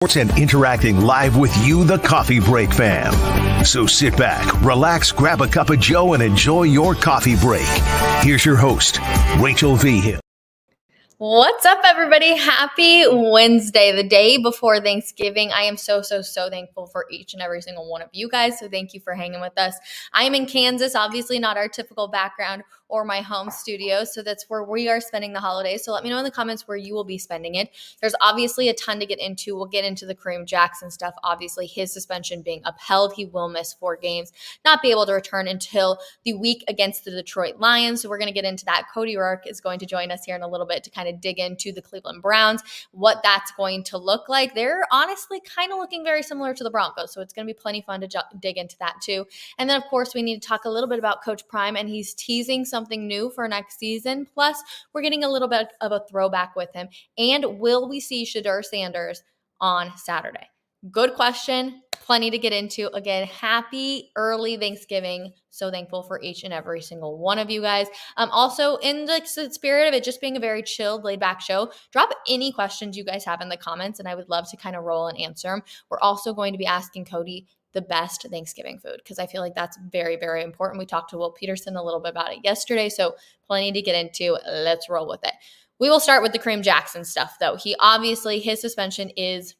Sports and interacting live with you, the Coffee Break fam. So sit back, relax, grab a cup of joe, and enjoy your coffee break. Here's your host, Rachel V. Hill. What's up, everybody? Happy Wednesday, the day before Thanksgiving. I am so thankful for each and every single one of you guys. So thank you for hanging with us. I am in Kansas, obviously not our typical background or my home studio. So that's where we are spending the holidays. So let me know in the comments where you will be spending it. There's obviously a ton to get into. We'll get into the Kareem Jackson stuff. Obviously, his suspension being upheld. He will miss 4 games, not be able to return until the week against the Detroit Lions. So we're going to get into that. Cody Roark is going to join us here in a little bit to kind of dig into the Cleveland Browns, what that's going to look like. They're honestly kind of looking very similar to the Broncos. So it's going to be plenty fun to dig into that too. And then, of course, we need to talk a little bit about Coach Prime, and he's teasing something new for next season. Plus, we're getting a little bit of a throwback with him. And will we see 𝘮𝘮 on Saturday? Good question. Plenty to get into. Again, happy early Thanksgiving. So thankful for each and every single one of you guys. Also, in the spirit of it just being a very chilled, laid-back show, drop any questions you guys have in the comments, and I would love to kind of roll and answer them. We're also going to be asking Cody the best Thanksgiving food, because I feel like that's very, very important. We talked to Will Peterson a little bit about it yesterday, so plenty to get into. Let's roll with it. We will start with the Kareem Jackson stuff, though. His suspension is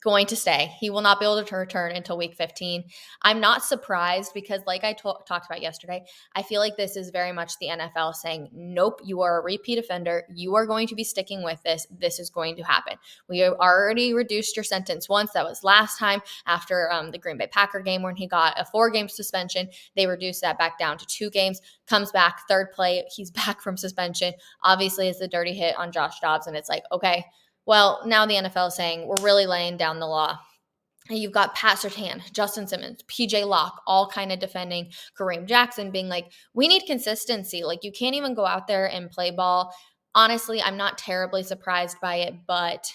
going to stay. He will not be able to return until week 15. I'm not surprised because, like I talked about yesterday, I feel like this is very much the NFL saying, nope, you are a repeat offender. You are going to be sticking with this. This is going to happen. We have already reduced your sentence once. That was last time after the Green Bay Packer game when he got a 4-game suspension. They reduced that back down to 2 games. Comes back, third play, he's back from suspension. Obviously, it's a dirty hit on Josh Dobbs, and it's like, okay, well, now the NFL is saying we're really laying down the law. And you've got Pat Surtain, Justin Simmons, PJ Locke, all kind of defending Kareem Jackson, being like, we need consistency. Like, you can't even go out there and play ball. Honestly, I'm not terribly surprised by it, but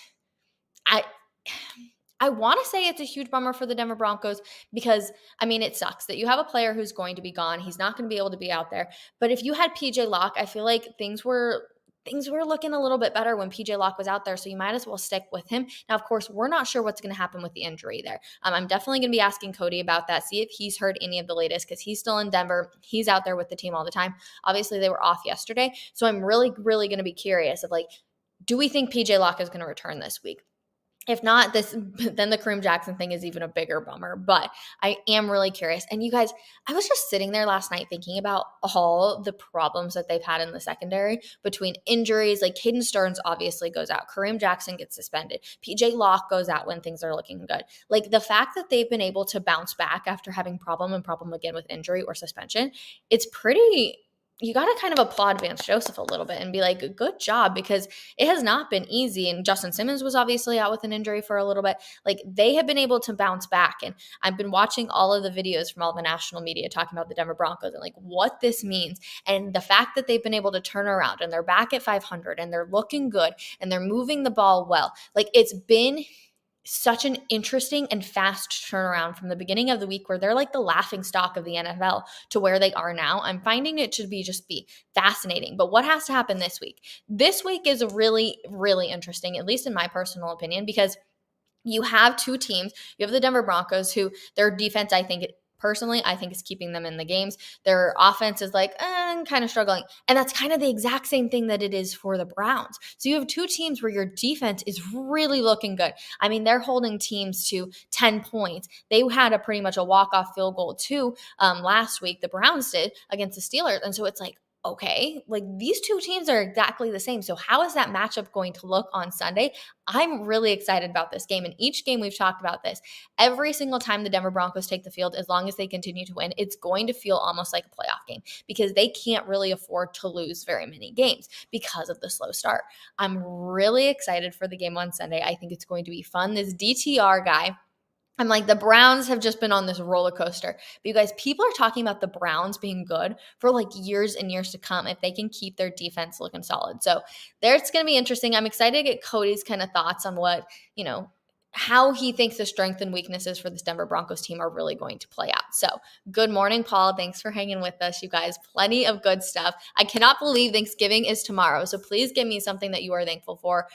I want to say it's a huge bummer for the Denver Broncos because, I mean, it sucks that you have a player who's going to be gone. He's not going to be able to be out there. But if you had PJ Locke, I feel like things were looking a little bit better when PJ Locke was out there, so you might as well stick with him. Now, of course, we're not sure what's going to happen with the injury there. I'm definitely going to be asking Cody about that, see if he's heard any of the latest, because he's still in Denver. He's out there with the team all the time. Obviously, they were off yesterday, so I'm really going to be curious of, like, do we think PJ Locke is going to return this week? If not, then the Kareem Jackson thing is even a bigger bummer. But I am really curious. And you guys, I was just sitting there last night thinking about all the problems that they've had in the secondary between injuries. Like, Caden Stearns obviously goes out. Kareem Jackson gets suspended. PJ Locke goes out when things are looking good. Like, the fact that they've been able to bounce back after having problem again with injury or suspension, it's pretty – you got to kind of applaud Vance Joseph a little bit and be like, good job, because it has not been easy. And Justin Simmons was obviously out with an injury for a little bit. Like, they have been able to bounce back. And I've been watching all of the videos from all the national media talking about the Denver Broncos and, like, what this means. And the fact that they've been able to turn around and they're back at 500 and they're looking good and they're moving the ball well. Like, it's been such an interesting and fast turnaround from the beginning of the week where they're like the laughing stock of the NFL to where they are now. I'm finding it to be fascinating. But what has to happen this week? This week is really, really interesting, at least in my personal opinion, because you have 2 teams. You have the Denver Broncos, who their defense, I think is keeping them in the games. Their offense is kind of struggling. And that's kind of the exact same thing that it is for the Browns. So you have 2 teams where your defense is really looking good. I mean, they're holding teams to 10 points. They had pretty much a walk-off field goal too last week. The Browns did against the Steelers. And so it's like, okay, like, these 2 teams are exactly the same. So how is that matchup going to look on Sunday? I'm really excited about this game. And each game we've talked about this. Every single time the Denver Broncos take the field, as long as they continue to win, it's going to feel almost like a playoff game because they can't really afford to lose very many games because of the slow start. I'm really excited for the game on Sunday. I think it's going to be fun. This DTR guy, I'm like, the Browns have just been on this roller coaster. But you guys, people are talking about the Browns being good for like years and years to come if they can keep their defense looking solid. So it's going to be interesting. I'm excited to get Cody's kind of thoughts on what, how he thinks the strengths and weaknesses for this Denver Broncos team are really going to play out. So good morning, Paul. Thanks for hanging with us, you guys. Plenty of good stuff. I cannot believe Thanksgiving is tomorrow. So please give me something that you are thankful for.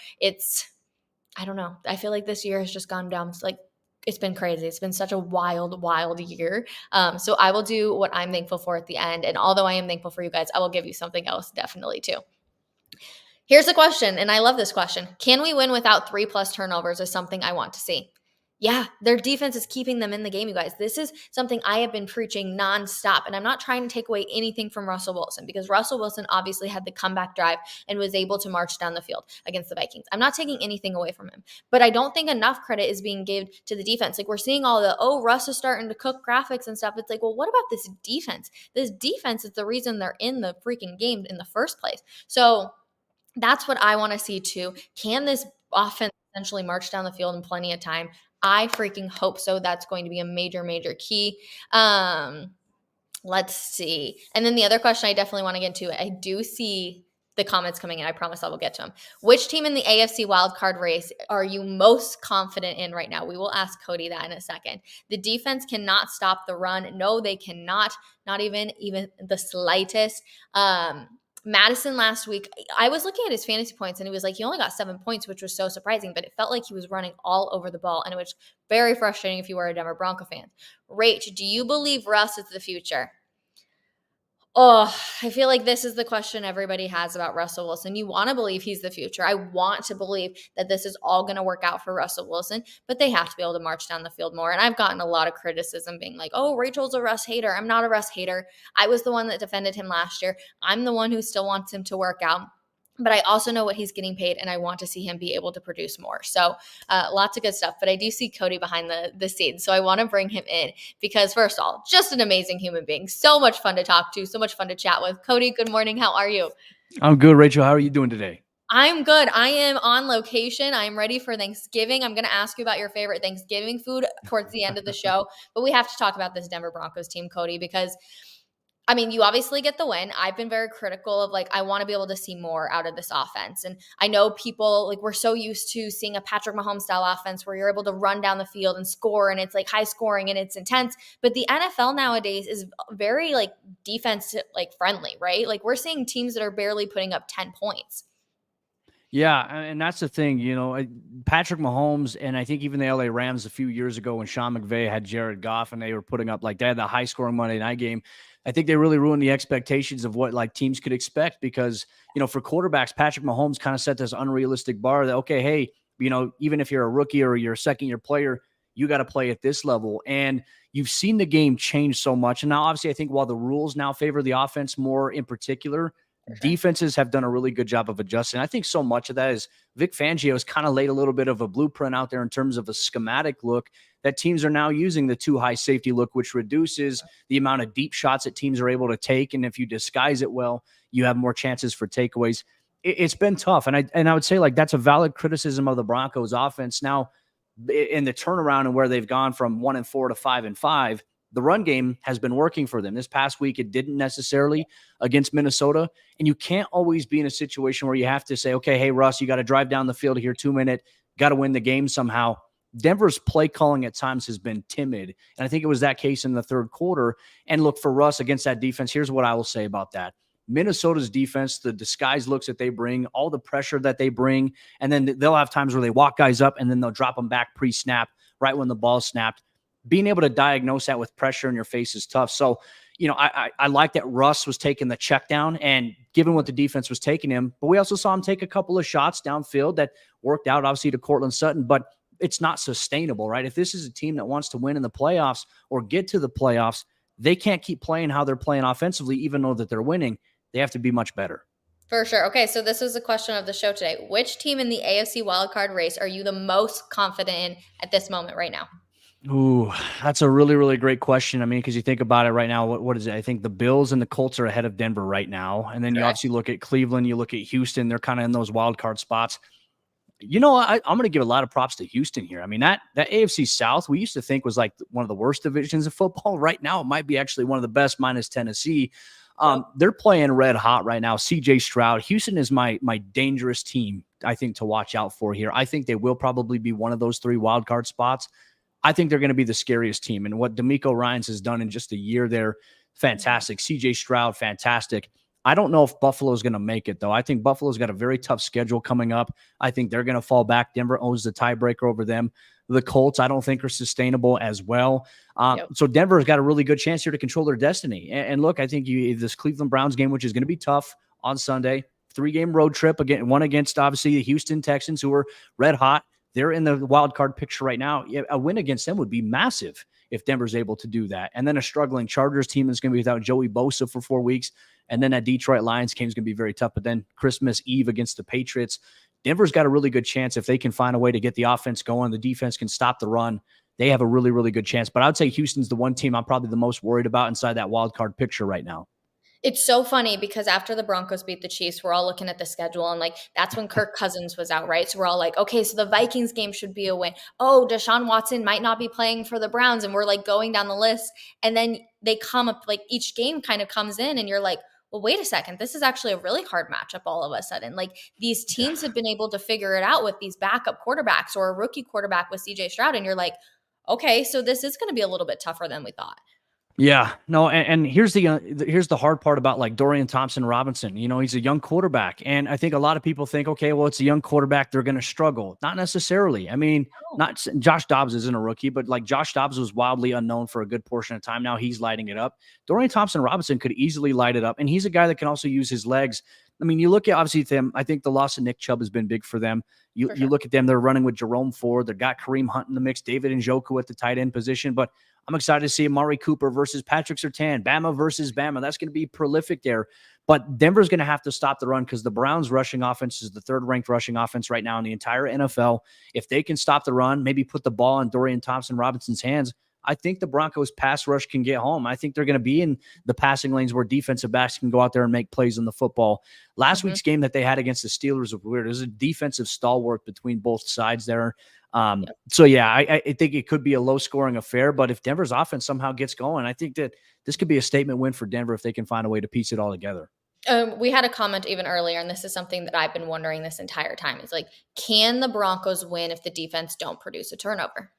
I don't know. I feel like this year has just gone down. Like, it's been crazy. It's been such a wild, wild year. So I will do what I'm thankful for at the end. And although I am thankful for you guys, I will give you something else definitely too. Here's a question, and I love this question. Can we win without 3+ turnovers is something I want to see. Yeah, their defense is keeping them in the game, you guys. This is something I have been preaching nonstop, and I'm not trying to take away anything from Russell Wilson because Russell Wilson obviously had the comeback drive and was able to march down the field against the Vikings. I'm not taking anything away from him, but I don't think enough credit is being given to the defense. Like, we're seeing all the, Russ is starting to cook graphics and stuff. It's like, well, what about this defense? This defense is the reason they're in the freaking game in the first place. So that's what I want to see too. Can this offense essentially march down the field in plenty of time? I freaking hope so. That's going to be a major, major key. Let's see. And then the other question I definitely want to get into, I do see the comments coming in. I promise I will get to them. Which team in the AFC Wild Card race are you most confident in right now? We will ask Cody that in a second. The defense cannot stop the run. No, they cannot. Not even the slightest. Madison last week, I was looking at his fantasy points and it was like he only got 7 points, which was so surprising, but it felt like he was running all over the ball, and it was very frustrating if you were a Denver Bronco fan. Rach, do you believe Russ is the future? Oh, I feel like this is the question everybody has about Russell Wilson. You want to believe he's the future. I want to believe that this is all going to work out for Russell Wilson, but they have to be able to march down the field more. And I've gotten a lot of criticism being like, oh, Rachel's a Russ hater. I'm not a Russ hater. I was the one that defended him last year. I'm the one who still wants him to work out. But I also know what he's getting paid, and I want to see him be able to produce more. So lots of good stuff. But I do see Cody behind the scenes. So I want to bring him in because, first of all, just an amazing human being. So much fun to talk to, so much fun to chat with. Cody, good morning. How are you? I'm good, Rachel. How are you doing today? I'm good. I am on location. I'm ready for Thanksgiving. I'm going to ask you about your favorite Thanksgiving food towards the end of the show. But we have to talk about this Denver Broncos team, Cody, because I mean, you obviously get the win. I've been very critical of I want to be able to see more out of this offense. And I know people, we're so used to seeing a Patrick Mahomes style offense where you're able to run down the field and score, and it's high scoring and it's intense. But the NFL nowadays is very defense friendly, right? We're seeing teams that are barely putting up 10 points. Yeah, and that's the thing, Patrick Mahomes, and I think even the LA Rams a few years ago when Sean McVay had Jared Goff and they were putting up they had the high scoring Monday night game. I think they really ruined the expectations of what teams could expect because, for quarterbacks, Patrick Mahomes kind of set this unrealistic bar that, okay, hey, even if you're a rookie or you're a second-year player, you got to play at this level. And you've seen the game change so much. And now, obviously, I think while the rules now favor the offense more in particular, defenses have done a really good job of adjusting. I think so much of that is Vic Fangio has kind of laid a little bit of a blueprint out there in terms of a schematic look that teams are now using the too high safety look, which reduces the amount of deep shots that teams are able to take. And if you disguise it well, you have more chances for takeaways. It's been tough. And I would say that's a valid criticism of the Broncos offense. Now in the turnaround and where they've gone from 1-4 to 5-5, the run game has been working for them. This past week, it didn't necessarily against Minnesota. And you can't always be in a situation where you have to say, okay, hey, Russ, you got to drive down the field here 2 minutes, got to win the game somehow. Denver's play calling at times has been timid. And I think it was that case in the third quarter. And look, for Russ against that defense, here's what I will say about that. Minnesota's defense, the disguised looks that they bring, all the pressure that they bring, and then they'll have times where they walk guys up and then they'll drop them back pre-snap right when the ball's snapped. Being able to diagnose that with pressure in your face is tough. So, I like that Russ was taking the check down and given what the defense was taking him, but we also saw him take a couple of shots downfield that worked out obviously to Cortland Sutton, but it's not sustainable, right? If this is a team that wants to win in the playoffs or get to the playoffs, they can't keep playing how they're playing offensively, even though that they're winning. They have to be much better. For sure. Okay, so this is the question of the show today. Which team in the AFC Wild Card race are you the most confident in at this moment right now? Ooh, that's a really, really great question. I mean, because you think about it right now, what is it? I think the Bills and the Colts are ahead of Denver right now. And then you obviously look at Cleveland, you look at Houston, they're kind of in those wild card spots. I'm going to give a lot of props to Houston here. I mean, that AFC South, we used to think was one of the worst divisions of football. Right now, it might be actually one of the best minus Tennessee. They're playing red hot right now. CJ Stroud. Houston is my dangerous team, I think, to watch out for here. I think they will probably be one of those 3 wild card spots. I think they're going to be the scariest team. And what DeMeco Ryans has done in just a year there, fantastic. CJ Stroud, fantastic. I don't know if Buffalo's going to make it, though. I think Buffalo's got a very tough schedule coming up. I think they're going to fall back. Denver owns the tiebreaker over them. The Colts, I don't think, are sustainable as well. So Denver's got a really good chance here to control their destiny. And look, I think this Cleveland Browns game, which is going to be tough on Sunday, 3-game road trip, again, one against, obviously, the Houston Texans, who are red hot. They're in the wild card picture right now. A win against them would be massive if Denver's able to do that. And then a struggling Chargers team is going to be without Joey Bosa for 4 weeks. And then that Detroit Lions game is going to be very tough. But then Christmas Eve against the Patriots, Denver's got a really good chance if they can find a way to get the offense going. The defense can stop the run. They have a really, really good chance. But I would say Houston's the one team I'm probably the most worried about inside that wild card picture right now. It's so funny because after the Broncos beat the Chiefs, we're all looking at the schedule, and like that's when Kirk Cousins was out, right? So we're all like, okay, so the Vikings game should be a win. Oh, Deshaun Watson might not be playing for the Browns, and we're like going down the list, and then they come up, like each game kind of comes in, and you're like, well, wait a second, this is actually a really hard matchup all of a sudden. Like these teams have been able to figure it out with these backup quarterbacks or a rookie quarterback with CJ Stroud, and you're like, okay, so this is going to be a little bit tougher than we thought. Yeah, no, and here's the hard part about like Dorian Thompson-Robinson. He's a young quarterback, and I think a lot of people think, okay, well, it's a young quarterback, they're going to struggle. Not necessarily. I mean, not Josh Dobbs isn't a rookie, but like Josh Dobbs was wildly unknown for a good portion of time. Now he's lighting it up. Dorian Thompson-Robinson could easily light it up, and he's a guy that can also use his legs. I mean, you look at obviously them. I think the loss of Nick Chubb has been big for them. You look at them; they're running with Jerome Ford. They've got Kareem Hunt in the mix, David Njoku at the tight end position, but I'm excited to see Amari Cooper versus Patrick Surtain, Bama versus Bama. That's going to be prolific there. But Denver's going to have to stop the run because the Browns' rushing offense is the third-ranked rushing offense right now in the entire NFL. If they can stop the run, maybe put the ball in Dorian Thompson-Robinson's hands, I think the Broncos' pass rush can get home. I think they're going to be in the passing lanes where defensive backs can go out there and make plays on the football. Last week's game that they had against the Steelers was weird. There's a defensive stalwart between both sides there. So yeah, I think it could be a low scoring affair, but if Denver's offense somehow gets going, I think that this could be a statement win for Denver if they can find a way to piece it all together. We had a comment even earlier, and this is something that I've been wondering this entire time. It's like, can the Broncos win if the defense don't produce a turnover?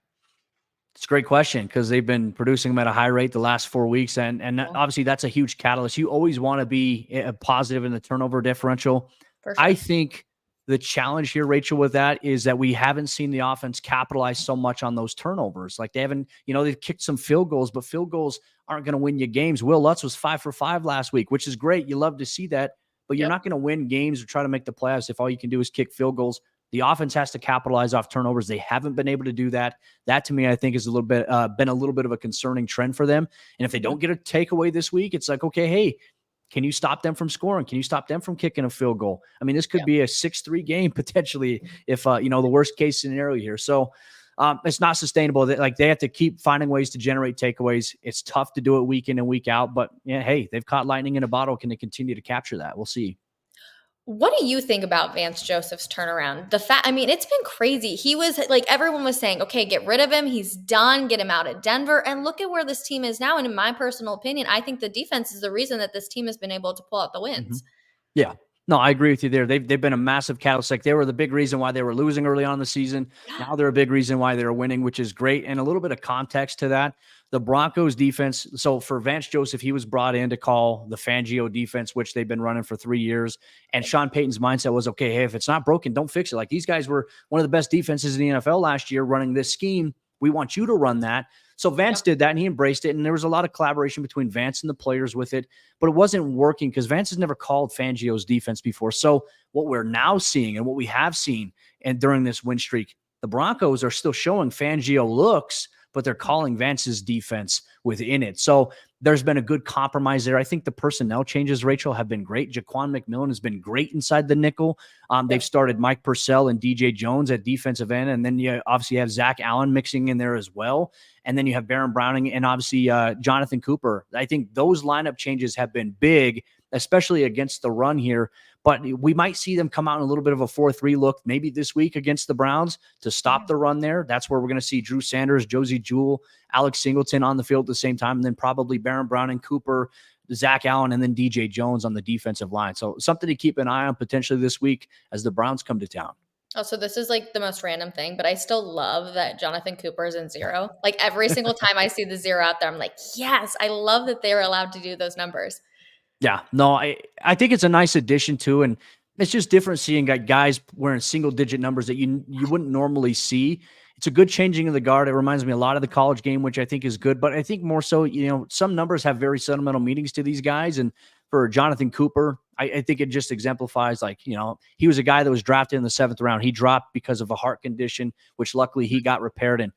It's a great question because they've been producing them at a high rate the last 4 weeks. And obviously that's a huge catalyst. You always want to be positive in the turnover differential. For sure. I think the challenge here, Rachel, with that is that we haven't seen the offense capitalize so much on those turnovers. Like they haven't, they've kicked some field goals, but field goals aren't going to win you games. Will Lutz was 5 for 5 last week, which is great. You love to see that, but you're not going to win games or try to make the playoffs if all you can do is kick field goals. The offense has to capitalize off turnovers. They haven't been able to do that. That to me, I think, is been a little bit of a concerning trend for them. And if they don't get a takeaway this week, it's like, okay, hey, can you stop them from scoring? Can you stop them from kicking a field goal? I mean, this could be a 6-3 game potentially if, the worst case scenario here. So it's not sustainable. They have to keep finding ways to generate takeaways. It's tough to do it week in and week out, but hey, they've caught lightning in a bottle. Can they continue to capture that? We'll see. What do you think about Vance Joseph's turnaround? It's been crazy. He was like, everyone was saying, okay, get rid of him. He's done. Get him out of Denver. And look at where this team is now. And in my personal opinion, I think the defense is the reason that this team has been able to pull out the wins. Mm-hmm. Yeah. No, I agree with you there. They've been a massive catalyst. Like they were the big reason why they were losing early on in the season. Now they're a big reason why they're winning, which is great. And a little bit of context to that. The Broncos defense. So for Vance Joseph, he was brought in to call the Fangio defense, which they've been running for 3 years. And Sean Payton's mindset was, okay, hey, if it's not broken, don't fix it. Like these guys were one of the best defenses in the NFL last year running this scheme. We want you to run that. So Vance did that and he embraced it. And there was a lot of collaboration between Vance and the players with it, but it wasn't working because Vance has never called Fangio's defense before. So what we're now seeing and what we have seen and during this win streak, the Broncos are still showing Fangio looks, but they're calling Vance's defense within it. So there's been a good compromise there. I think the personnel changes, Rachel, have been great. Jaquan McMillan has been great inside the nickel. They've started Mike Purcell and DJ Jones at defensive end. And then you obviously have Zach Allen mixing in there as well. And then you have Baron Browning and obviously Jonathan Cooper. I think those lineup changes have been big, especially against the run here. But we might see them come out in a little bit of a 4-3 look maybe this week against the Browns to stop the run there. That's where we're going to see Drew Sanders, Josie Jewell, Alex Singleton on the field at the same time, and then probably Baron Browning, Cooper, Zach Allen, and then DJ Jones on the defensive line. So something to keep an eye on potentially this week as the Browns come to town. Oh, so this is like the most random thing, but I still love that Jonathan Cooper is in 0. Like every single time I see the 0 out there, I'm like, yes, I love that they're allowed to do those numbers. Yeah, no, I think it's a nice addition too, and it's just different seeing guys wearing single digit numbers that you wouldn't normally see. It's a good changing of the guard. It reminds me a lot of the college game, which I think is good, but I think more so, some numbers have very sentimental meanings to these guys. And for Jonathan Cooper, I think it just exemplifies, like, he was a guy that was drafted in the 7th round. He dropped because of a heart condition, which luckily he got repaired, and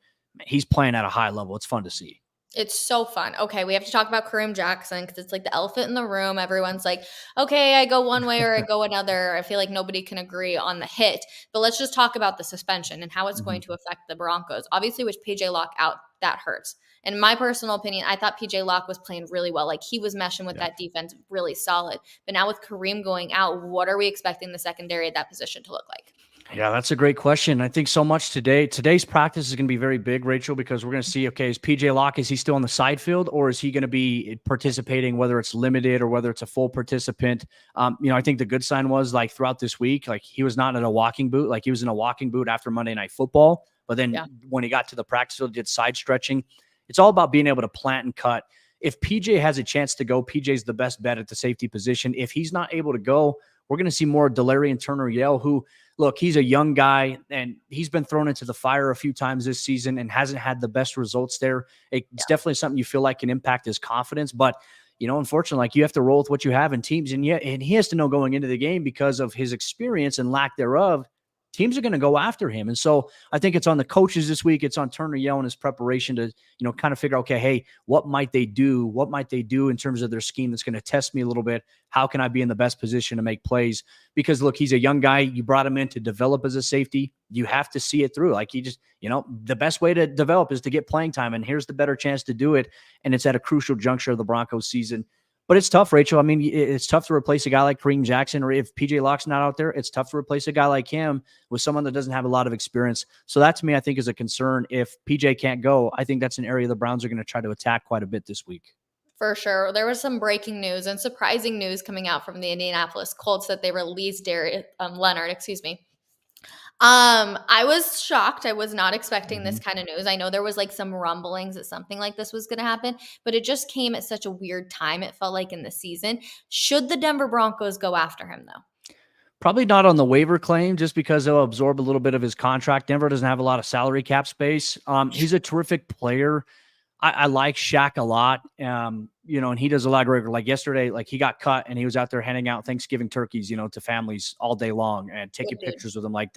he's playing at a high level. It's fun to see. It's so fun. Okay, we have to talk about Kareem Jackson because it's like the elephant in the room. Everyone's like, okay, I go one way or I go another. I feel like nobody can agree on the hit. But let's just talk about the suspension and how it's going to affect the Broncos. Obviously, with PJ Locke out, that hurts. In my personal opinion, I thought PJ Locke was playing really well. Like, he was meshing with that defense really solid. But now with Kareem going out, what are we expecting the secondary at that position to look like? Yeah, that's a great question. I think so much today. Today's practice is going to be very big, Rachel, because we're going to see, okay, is PJ Locke, is he still on the side field, or is he going to be participating, whether it's limited or whether it's a full participant? I think the good sign was, like, throughout this week, like, he was not in a walking boot. Like, he was in a walking boot after Monday Night Football. But then when he got to the practice field, he did side stretching. It's all about being able to plant and cut. If PJ has a chance to go, PJ's the best bet at the safety position. If he's not able to go, we're going to see more Delarian Turner-Yell, who, look, he's a young guy, and he's been thrown into the fire a few times this season and hasn't had the best results there. It's definitely something you feel like can impact his confidence. But, unfortunately, like, you have to roll with what you have in teams. And he has to know going into the game, because of his experience and lack thereof, teams are going to go after him. And so I think it's on the coaches this week. It's on Turner-Yell and his preparation to, kind of figure out, okay, hey, what might they do? What might they do in terms of their scheme that's going to test me a little bit? How can I be in the best position to make plays? Because, look, he's a young guy. You brought him in to develop as a safety. You have to see it through. Like, he just, the best way to develop is to get playing time. And here's the better chance to do it. And it's at a crucial juncture of the Broncos season. But it's tough, Rachel. I mean, it's tough to replace a guy like Kareem Jackson, or if PJ Locke's not out there, it's tough to replace a guy like him with someone that doesn't have a lot of experience. So that, to me, I think is a concern. If PJ can't go, I think that's an area the Browns are going to try to attack quite a bit this week. For sure. There was some breaking news and surprising news coming out from the Indianapolis Colts that they released Leonard. I was shocked. I was not expecting this kind of news. I know there was like some rumblings that something like this was going to happen, but it just came at such a weird time. It felt like in the season. Should the Denver Broncos go after him, though? Probably not on the waiver claim, just because they'll absorb a little bit of his contract. Denver doesn't have a lot of salary cap space. He's a terrific player. I like Shaq a lot, and he does a lot of great. Like yesterday, like, he got cut and he was out there handing out Thanksgiving turkeys, to families all day long and taking pictures with them. Like,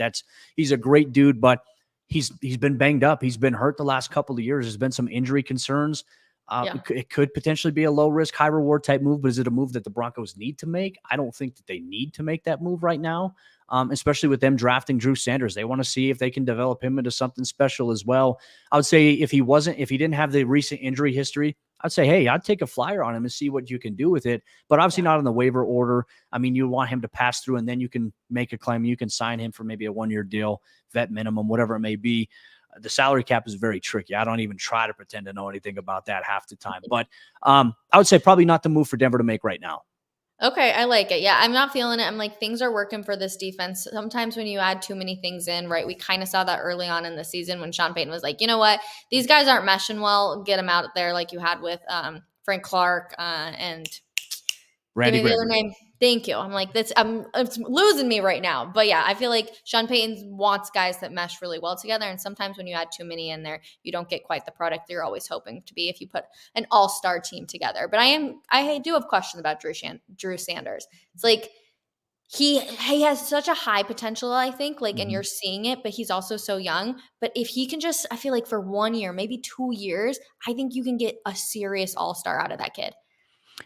he's a great dude, but he's been banged up. He's been hurt the last couple of years. There's been some injury concerns. It could potentially be a low risk, high reward type move, but is it a move that the Broncos need to make? I don't think that they need to make that move right now. Especially with them drafting Drew Sanders. They want to see if they can develop him into something special as well. I would say if he didn't have the recent injury history, I'd say, hey, I'd take a flyer on him and see what you can do with it. But obviously not on the waiver order. I mean, you want him to pass through, and then you can make a claim. You can sign him for maybe a 1-year deal, vet minimum, whatever it may be. The salary cap is very tricky. I don't even try to pretend to know anything about that half the time. But I would say probably not the move for Denver to make right now. Okay, I like it. Yeah, I'm not feeling it. I'm like, things are working for this defense. Sometimes when you add too many things in, right? We kind of saw that early on in the season when Sean Payton was like, you know what? These guys aren't meshing well. Get them out there, like you had with Frank Clark and Randy the other name. Thank you. I'm like, it's losing me right now. But yeah, I feel like Sean Payton wants guys that mesh really well together. And sometimes when you add too many in there, you don't get quite the product you're always hoping to be if you put an all-star team together. But I do have questions about Drew Sanders. It's like he has such a high potential, I think, like, and you're seeing it, but he's also so young. But if he can just, I feel like for 1 year, maybe 2 years, I think you can get a serious all-star out of that kid.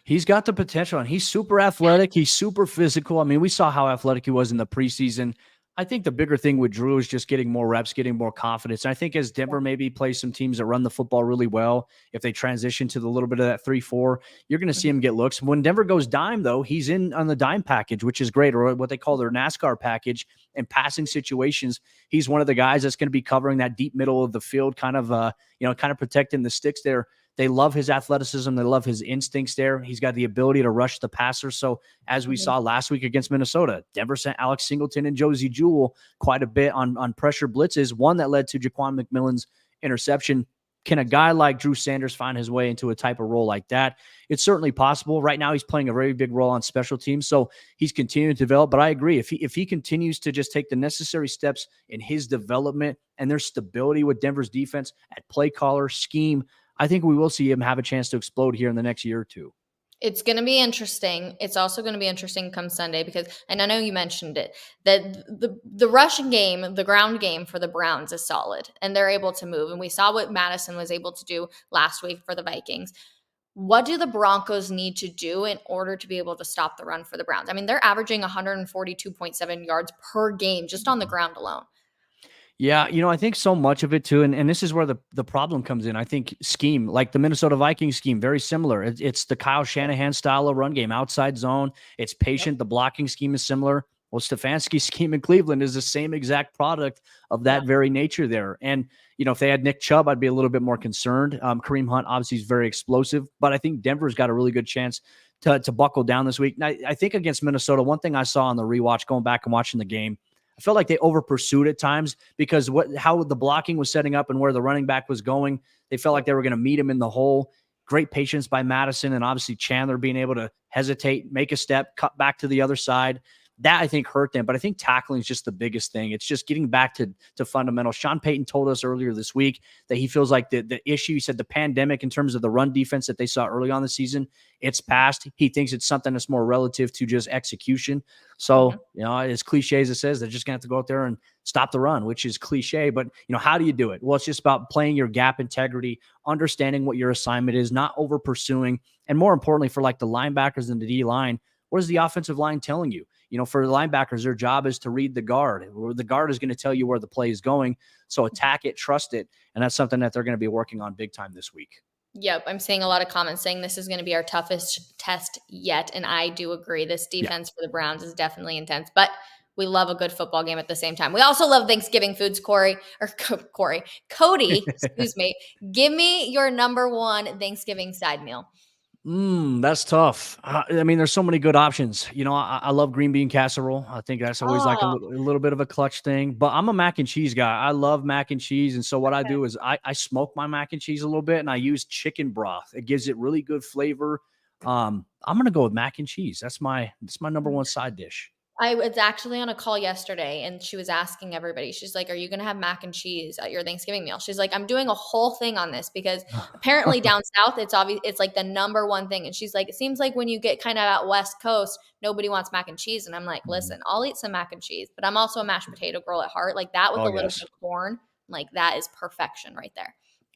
He's got the potential, and he's super athletic. He's super physical. I mean, we saw how athletic he was in the preseason. I think the bigger thing with Drew is just getting more reps, getting more confidence. And I think as Denver maybe plays some teams that run the football really well, if they transition to the little bit of that 3-4, you're going to see him get looks. When Denver goes dime, though, he's in on the dime package, which is great, or what they call their NASCAR package. In passing situations, he's one of the guys that's going to be covering that deep middle of the field, kind of protecting the sticks there. They love his athleticism. They love his instincts there. He's got the ability to rush the passer. So as we saw last week against Minnesota, Denver sent Alex Singleton and Josie Jewell quite a bit on pressure blitzes, one that led to Jaquan McMillan's interception. Can a guy like Drew Sanders find his way into a type of role like that? It's certainly possible. Right now, he's playing a very big role on special teams, so he's continuing to develop. But I agree, if he continues to just take the necessary steps in his development and there's stability with Denver's defense at play caller, scheme, I think we will see him have a chance to explode here in the next year or two. It's going to be interesting. It's also going to be interesting come Sunday because, and I know you mentioned it, that the rushing game, the ground game for the Browns is solid and they're able to move. And we saw what Madison was able to do last week for the Vikings. What do the Broncos need to do in order to be able to stop the run for the Browns? I mean, they're averaging 142.7 yards per game just on the ground alone. Yeah, I think so much of it too, and this is where the problem comes in. I think scheme, like the Minnesota Vikings scheme, very similar. It's the Kyle Shanahan style of run game, outside zone. It's patient. The blocking scheme is similar. Well, Stefanski's scheme in Cleveland is the same exact product of that very nature there. And, if they had Nick Chubb, I'd be a little bit more concerned. Kareem Hunt obviously is very explosive, but I think Denver's got a really good chance to buckle down this week. And I think against Minnesota, one thing I saw on the rewatch, going back and watching the game, I felt like they over pursued at times because how the blocking was setting up and where the running back was going. They felt like they were going to meet him in the hole. Great patience by Madison, and obviously Chandler being able to hesitate, make a step, cut back to the other side. That, I think, hurt them. But I think tackling is just the biggest thing. It's just getting back to fundamentals. Sean Payton told us earlier this week that he feels like the issue, he said the pandemic in terms of the run defense that they saw early on the season, it's past. He thinks it's something that's more relative to just execution. So, as cliche as it says, they're just going to have to go out there and stop the run, which is cliche. But, how do you do it? Well, it's just about playing your gap integrity, understanding what your assignment is, not over pursuing. And more importantly, for like the linebackers and the D line, what is the offensive line telling you? For the linebackers, their job is to read the guard. The guard is going to tell you where the play is going. So attack it, trust it. And that's something that they're going to be working on big time this week. Yep. I'm seeing a lot of comments saying this is going to be our toughest test yet. And I do agree. This defense for the Browns is definitely intense, but we love a good football game at the same time. We also love Thanksgiving foods, Cody, excuse me. Give me your number one Thanksgiving side meal. That's tough. There's so many good options. I love green bean casserole. I think that's always like a little bit of a clutch thing, but I'm a mac and cheese guy. I love mac and cheese. And so what I do is I smoke my mac and cheese a little bit and I use chicken broth. It gives it really good flavor. I'm going to go with mac and cheese. That's my number one side dish. I was actually on a call yesterday and she was asking everybody, she's like, are you going to have mac and cheese at your Thanksgiving meal? She's like, I'm doing a whole thing on this because apparently down south, it's obvious. It's like the number one thing. And she's like, it seems like when you get kind of out West Coast, nobody wants mac and cheese. And I'm like, listen, I'll eat some mac and cheese, but I'm also a mashed potato girl at heart. Like that with a little bit of corn, like that is perfection right there.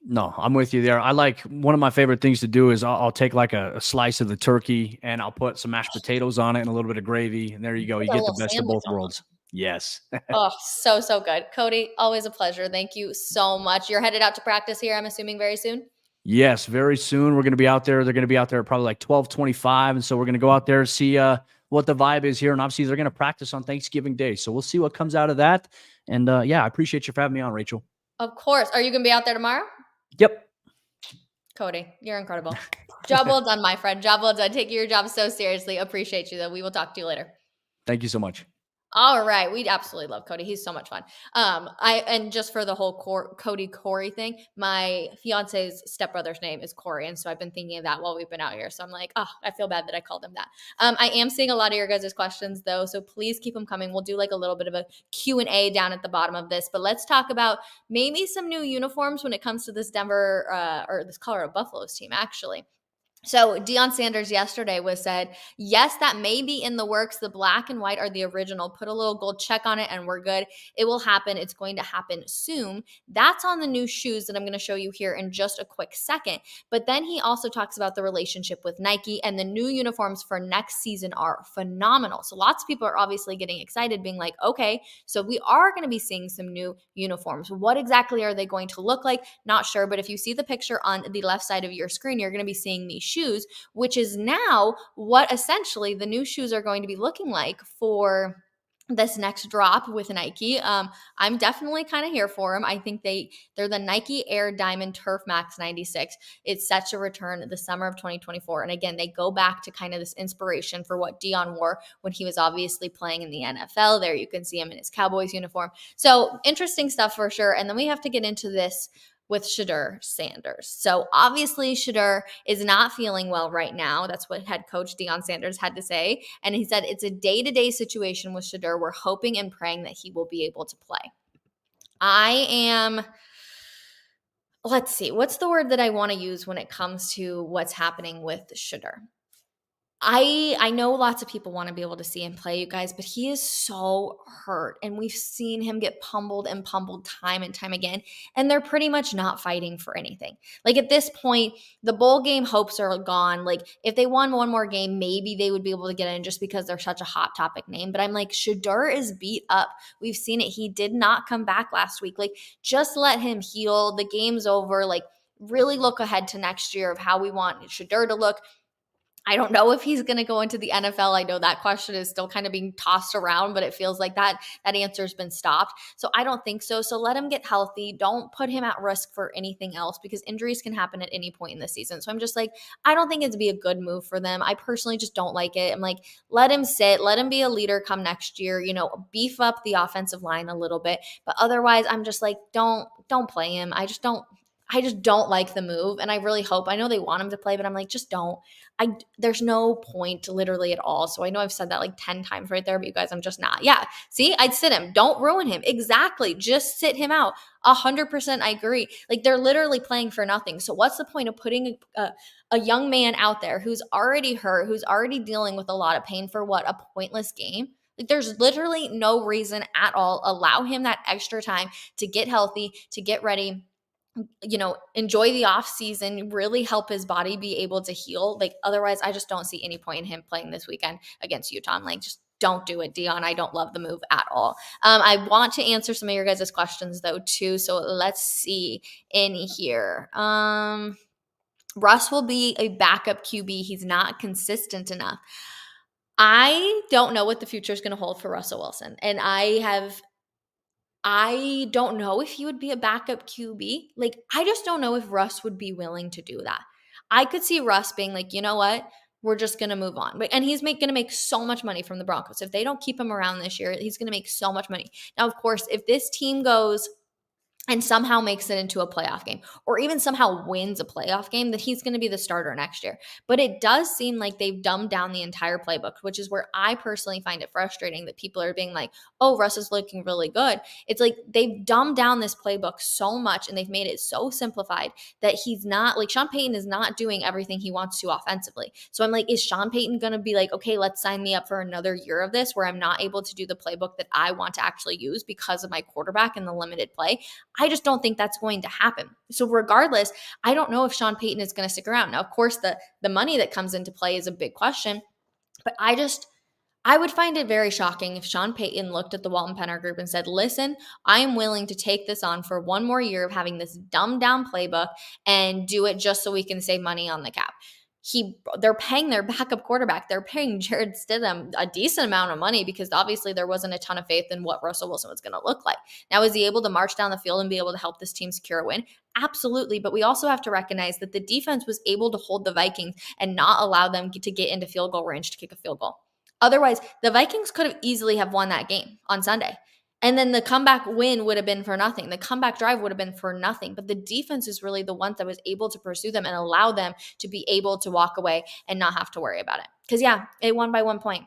No, I'm with you there. I like one of my favorite things to do is I'll take like a slice of the turkey and I'll put some mashed potatoes on it and a little bit of gravy. And there you go. You get the best of both worlds. Yes. Oh, so good. Cody, always a pleasure. Thank you so much. You're headed out to practice here, I'm assuming, very soon? Yes, very soon. We're going to be out there. They're going to be out there probably like 12:25. And so we're going to go out there, see what the vibe is here. And obviously they're going to practice on Thanksgiving Day. So we'll see what comes out of that. And I appreciate you for having me on, Rachel. Of course. Are you going to be out there tomorrow? Yep. Cody, you're incredible. Job well done, my friend. Job well done. Taking your job so seriously. Appreciate you, though. We will talk to you later. Thank you so much. All right. We absolutely love Cody. He's so much fun. And just for the whole Cody Corey thing, my fiance's stepbrother's name is Corey. And so I've been thinking of that while we've been out here. So I'm like, I feel bad that I called him that. I am seeing a lot of your guys' questions though. So please keep them coming. We'll do like a little bit of a Q&A down at the bottom of this, but let's talk about maybe some new uniforms when it comes to this Denver or this Colorado Buffaloes team, actually. So Deion Sanders yesterday was said, yes, that may be in the works. The black and white are the original. Put a little gold check on it and we're good. It will happen. It's going to happen soon. That's on the new shoes that I'm going to show you here in just a quick second. But then he also talks about the relationship with Nike, and the new uniforms for next season are phenomenal. So lots of people are obviously getting excited, being like, okay, so we are going to be seeing some new uniforms. What exactly are they going to look like? Not sure. But if you see the picture on the left side of your screen, you're going to be seeing these shoes, which is now what essentially the new shoes are going to be looking like for this next drop with Nike. I'm definitely kind of here for them. I think they're the Nike Air Diamond Turf Max 96. It's set to return the summer of 2024. And again, they go back to kind of this inspiration for what Deion wore when he was obviously playing in the NFL. There you can see him in his Cowboys uniform. So interesting stuff for sure. And then we have to get into this with Shedeur Sanders. So obviously Shedeur is not feeling well right now. That's what head coach Deion Sanders had to say. And he said it's a day-to-day situation with Shedeur. We're hoping and praying that he will be able to play. Let's see, what's the word that I want to use when it comes to what's happening with Shedeur? I know lots of people want to be able to see him play, you guys, but he is so hurt. And we've seen him get pummeled time and time again. And they're pretty much not fighting for anything. Like at this point, the bowl game hopes are gone. Like if they won one more game, maybe they would be able to get in just because they're such a hot topic name. But I'm like, Shedeur is beat up. We've seen it. He did not come back last week. Like just let him heal. The game's over. Like really look ahead to next year of how we want Shedeur to look. I don't know if he's going to go into the NFL. I know that question is still kind of being tossed around, but it feels like that answer has been stopped. So I don't think so. So let him get healthy. Don't put him at risk for anything else because injuries can happen at any point in the season. So I'm just like, I don't think it'd be a good move for them. I personally just don't like it. I'm like, let him sit. Let him be a leader come next year. Beef up the offensive line a little bit. But otherwise, I'm just like, don't play him. I just don't like the move. And I really hope, I know they want him to play, but I'm like, just don't. There's no point literally at all. So I know I've said that like 10 times right there, but you guys, I'm just not. Yeah. See, I'd sit him. Don't ruin him. Exactly. Just sit him out. 100% I agree. Like they're literally playing for nothing. So what's the point of putting a young man out there who's already hurt, who's already dealing with a lot of pain for what? A pointless game? Like there's literally no reason at all. Allow him that extra time to get healthy, to get ready, enjoy the off season, really help his body be able to heal. Like otherwise, I just don't see any point in him playing this weekend against Utah. I'm like, just don't do it, Deion. I don't love the move at all. I want to answer some of your guys' questions though too. So let's see in here. Russ will be a backup QB. He's not consistent enough. I don't know what the future is going to hold for Russell Wilson. And I don't know if he would be a backup QB. Like, I just don't know if Russ would be willing to do that. I could see Russ being like, you know what? We're just going to move on. And he's going to make so much money from the Broncos. If they don't keep him around this year, he's going to make so much money. Now, of course, if this team goes and somehow makes it into a playoff game or even somehow wins a playoff game, that he's going to be the starter next year. But it does seem like they've dumbed down the entire playbook, which is where I personally find it frustrating that people are being like, oh, Russ is looking really good. It's like they've dumbed down this playbook so much and they've made it so simplified that he's not like Sean Payton is not doing everything he wants to offensively. So I'm like, is Sean Payton going to be like, okay, let's sign me up for another year of this where I'm not able to do the playbook that I want to actually use because of my quarterback and the limited play? I just don't think that's going to happen. So regardless, I don't know if Sean Payton is going to stick around. Now, of course, the money that comes into play is a big question, but I would find it very shocking if Sean Payton looked at the Walton Penner Group and said, listen, I am willing to take this on for one more year of having this dumbed down playbook and do it just so we can save money on the cap. They're paying their backup quarterback. They're paying Jarrett Stidham a decent amount of money because obviously there wasn't a ton of faith in what Russell Wilson was going to look like. Now, is he able to march down the field and be able to help this team secure a win? Absolutely. But we also have to recognize that the defense was able to hold the Vikings and not allow them to get into field goal range to kick a field goal. Otherwise, the Vikings could have easily have won that game on Sunday. And then the comeback win would have been for nothing. The comeback drive would have been for nothing. But the defense is really the one that was able to pursue them and allow them to be able to walk away and not have to worry about it. Because, yeah, it won by 1 point.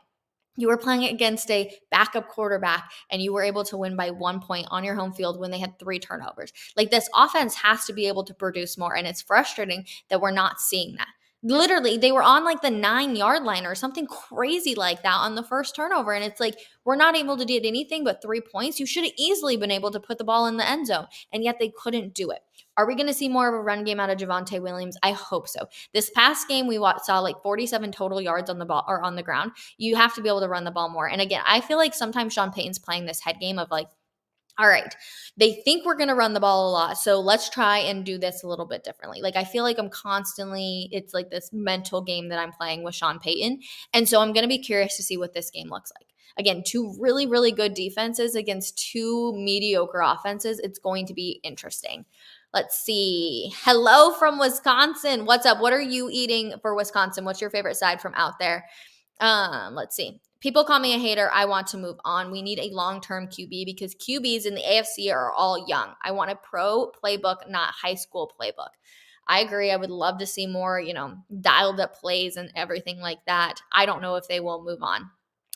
You were playing against a backup quarterback and you were able to win by 1 point on your home field when they had 3 turnovers. Like, this offense has to be able to produce more. And it's frustrating that we're not seeing that. Literally, they were on like the 9-yard line or something crazy like that on the first turnover. And it's like, we're not able to do anything but 3 points. You should have easily been able to put the ball in the end zone. And yet they couldn't do it. Are we going to see more of a run game out of Javonte Williams? I hope so. This past game, we saw like 47 total yards on the ball or on the ground. You have to be able to run the ball more. And again, I feel like sometimes Sean Payton's playing this head game of like, all right, they think we're going to run the ball a lot, so let's try and do this a little bit differently. Like, I feel like it's like this mental game that I'm playing with Sean Payton. And so I'm going to be curious to see what this game looks like. Again, 2 really, really good defenses against 2 mediocre offenses. It's going to be interesting. Let's see. Hello from Wisconsin. What's up? What are you eating for Wisconsin? What's your favorite side from out there? Let's see. people call me a hater. I want to move on. We need a long-term QB because QBs in the AFC are all young. I want a pro playbook, not high school playbook. I agree. I would love to see more, dialed up plays and everything like that. I don't know if they will move on.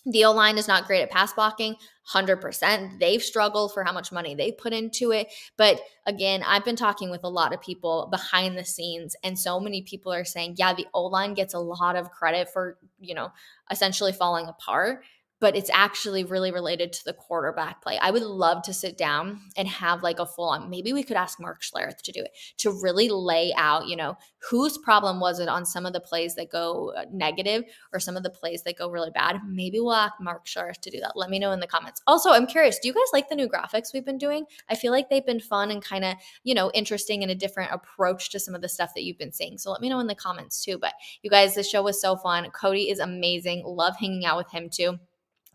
The O-line is not great at pass blocking, 100%. They've struggled for how much money they put into it. But again, I've been talking with a lot of people behind the scenes, and so many people are saying, yeah, the O-line gets a lot of credit for, essentially falling apart. But it's actually really related to the quarterback play. I would love to sit down and have like a full on, maybe we could ask Mark Schlereth to do it, to really lay out, whose problem was it on some of the plays that go negative or some of the plays that go really bad. Maybe we'll ask Mark Schlereth to do that. Let me know in the comments. Also, I'm curious, do you guys like the new graphics we've been doing? I feel like they've been fun and kind of, interesting and a different approach to some of the stuff that you've been seeing. So let me know in the comments too. But you guys, this show was so fun. Cody is amazing. Love hanging out with him too.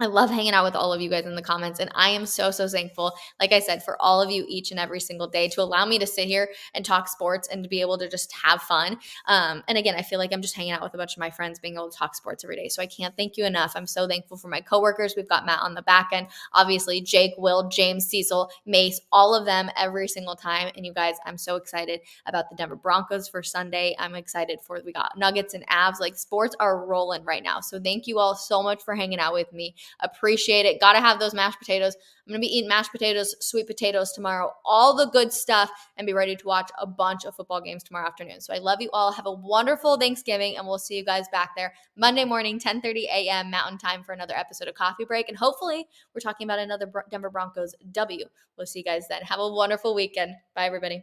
I love hanging out with all of you guys in the comments, and I am so, so thankful, like I said, for all of you each and every single day to allow me to sit here and talk sports and to be able to just have fun. And again, I feel like I'm just hanging out with a bunch of my friends being able to talk sports every day, so I can't thank you enough. I'm so thankful for my coworkers. We've got Matt on the back end, obviously Jake, Will, James, Cecil, Mace, all of them every single time. And you guys, I'm so excited about the Denver Broncos for Sunday. I'm excited for, we got Nuggets and Avs. Like, sports are rolling right now. So thank you all so much for hanging out with me. Appreciate it. Got to have those mashed potatoes. I'm going to be eating mashed potatoes, sweet potatoes tomorrow, all the good stuff, and be ready to watch a bunch of football games tomorrow afternoon. So I love you all. Have a wonderful Thanksgiving, and we'll see you guys back there Monday morning, 10:30 a.m. Mountain Time for another episode of Coffee Break. And hopefully we're talking about another Denver Broncos W. We'll see you guys then. Have a wonderful weekend. Bye, everybody.